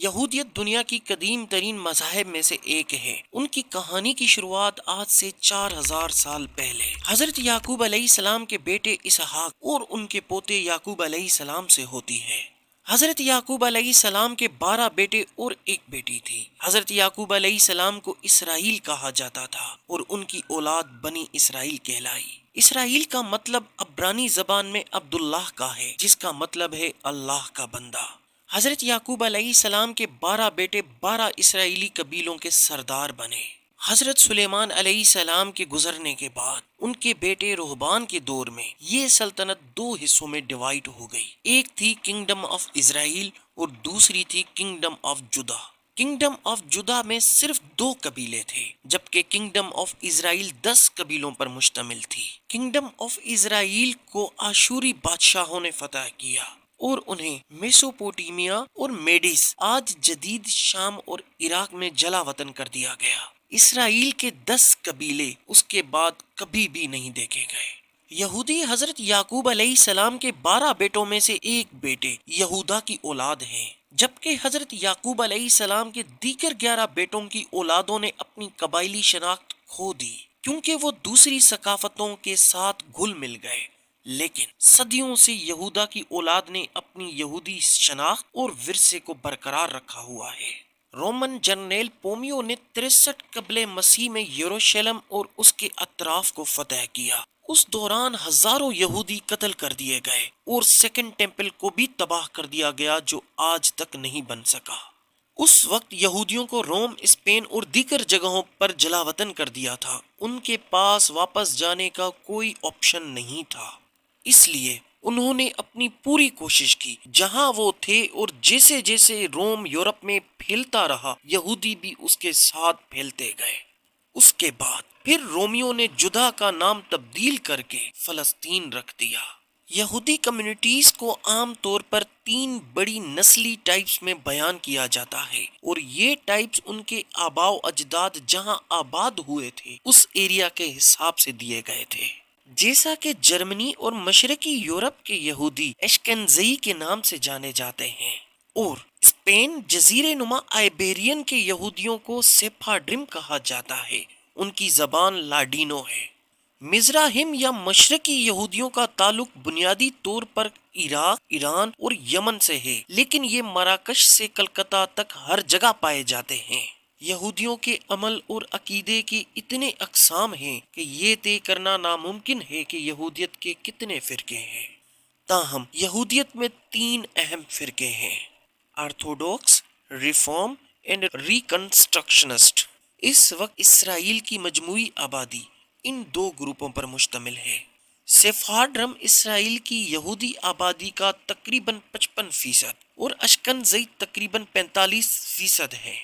یہودیت دنیا کی قدیم ترین مذاہب میں سے ایک ہے۔ ان کی کہانی کی شروعات آج سے 4000 سال پہلے حضرت یعقوب علیہ السلام کے بیٹے اسحاق اور ان کے پوتے یعقوب علیہ السلام سے ہوتی ہے۔ حضرت یعقوب علیہ السلام کے 12 بیٹے اور ایک بیٹی تھی۔ حضرت یعقوب علیہ السلام کو اسرائیل کہا جاتا تھا اور ان کی اولاد بنی اسرائیل کہلائی۔ اسرائیل کا مطلب عبرانی زبان میں عبداللہ کا ہے، جس کا مطلب ہے اللہ کا بندہ۔ حضرت یعقوب علیہ السلام کے 12 بیٹے 12 اسرائیلی قبیلوں کے سردار بنے۔ حضرت سلیمان علیہ السلام کے گزرنے کے بعد ان کے بیٹے رہبان کے دور میں یہ سلطنت 2 حصوں میں ڈیوائیڈ ہو گئی۔ ایک تھی کنگڈم آف اسرائیل اور دوسری تھی کنگڈم آف جودا۔ کنگڈم آف جودا میں صرف 2 قبیلے تھے، جبکہ کنگڈم آف اسرائیل 10 قبیلوں پر مشتمل تھی۔ کنگڈم آف اسرائیل کو آشوری بادشاہوں نے فتح کیا اور انہیں میسوپوٹیمیا اور میڈس، آج جدید شام اور عراق میں جلا وطن کر دیا گیا۔ اسرائیل کے 10 قبیلے اس کے بعد کبھی بھی نہیں دیکھے گئے۔ یہودی حضرت یعقوب علیہ السلام کے 12 بیٹوں میں سے ایک بیٹے یہودا کی اولاد ہیں، جبکہ حضرت یعقوب علیہ السلام کے دیگر 11 بیٹوں کی اولادوں نے اپنی قبائلی شناخت کھو دی، کیونکہ وہ دوسری ثقافتوں کے ساتھ گھل مل گئے۔ لیکن صدیوں سے یہودا کی اولاد نے اپنی یہودی شناخت اور ورثے کو برقرار رکھا ہوا ہے۔ رومن جنرل پومیو نے 63 قبل مسیح میں یروشلم اور اس کے اطراف کو فتح کیا۔ اس دوران ہزاروں یہودی قتل کر دیے گئے اور سیکنڈ ٹیمپل کو بھی تباہ کر دیا گیا، جو آج تک نہیں بن سکا۔ اس وقت یہودیوں کو روم، اسپین اور دیگر جگہوں پر جلا وطن کر دیا تھا۔ ان کے پاس واپس جانے کا کوئی آپشن نہیں تھا، اس لیے انہوں نے اپنی پوری کوشش کی جہاں وہ تھے، اور جیسے جیسے روم یورپ میں پھیلتا رہا، یہودی بھی اس کے ساتھ پھیلتے گئے۔ اس کے بعد پھر رومیوں نے جدہ کا نام تبدیل کر کے فلسطین رکھ دیا۔ یہودی کمیونٹیز کو عام طور پر 3 بڑی نسلی ٹائپس میں بیان کیا جاتا ہے، اور یہ ٹائپس ان کے آباء و اجداد جہاں آباد ہوئے تھے اس ایریا کے حساب سے دیے گئے تھے۔ جیسا کہ جرمنی اور مشرقی یورپ کے یہودی اشکنزی کے نام سے جانے جاتے ہیں، اور اسپین جزیرے نما آئیبیرین کے یہودیوں کو سیپھاڈرم کہا جاتا ہے۔ ان کی زبان لاڈینو ہے۔ مزراہم یا مشرقی یہودیوں کا تعلق بنیادی طور پر عراق، ایران اور یمن سے ہے، لیکن یہ مراکش سے کلکتہ تک ہر جگہ پائے جاتے ہیں۔ یہودیوں کے عمل اور عقیدے کی اتنے اقسام ہیں کہ یہ طے کرنا ناممکن ہے کہ یہودیت کے کتنے فرقے ہیں۔ تاہم یہودیت میں 3 اہم فرقے ہیں: آرتھوڈوکس، ریفارم اینڈ ریکنسٹرکشنسٹ۔ اس وقت اسرائیل کی مجموعی آبادی ان 2 گروپوں پر مشتمل ہے۔ سیفارڈرم اسرائیل کی یہودی آبادی کا تقریباً 55% اور اشکنزی تقریباً 45% ہے۔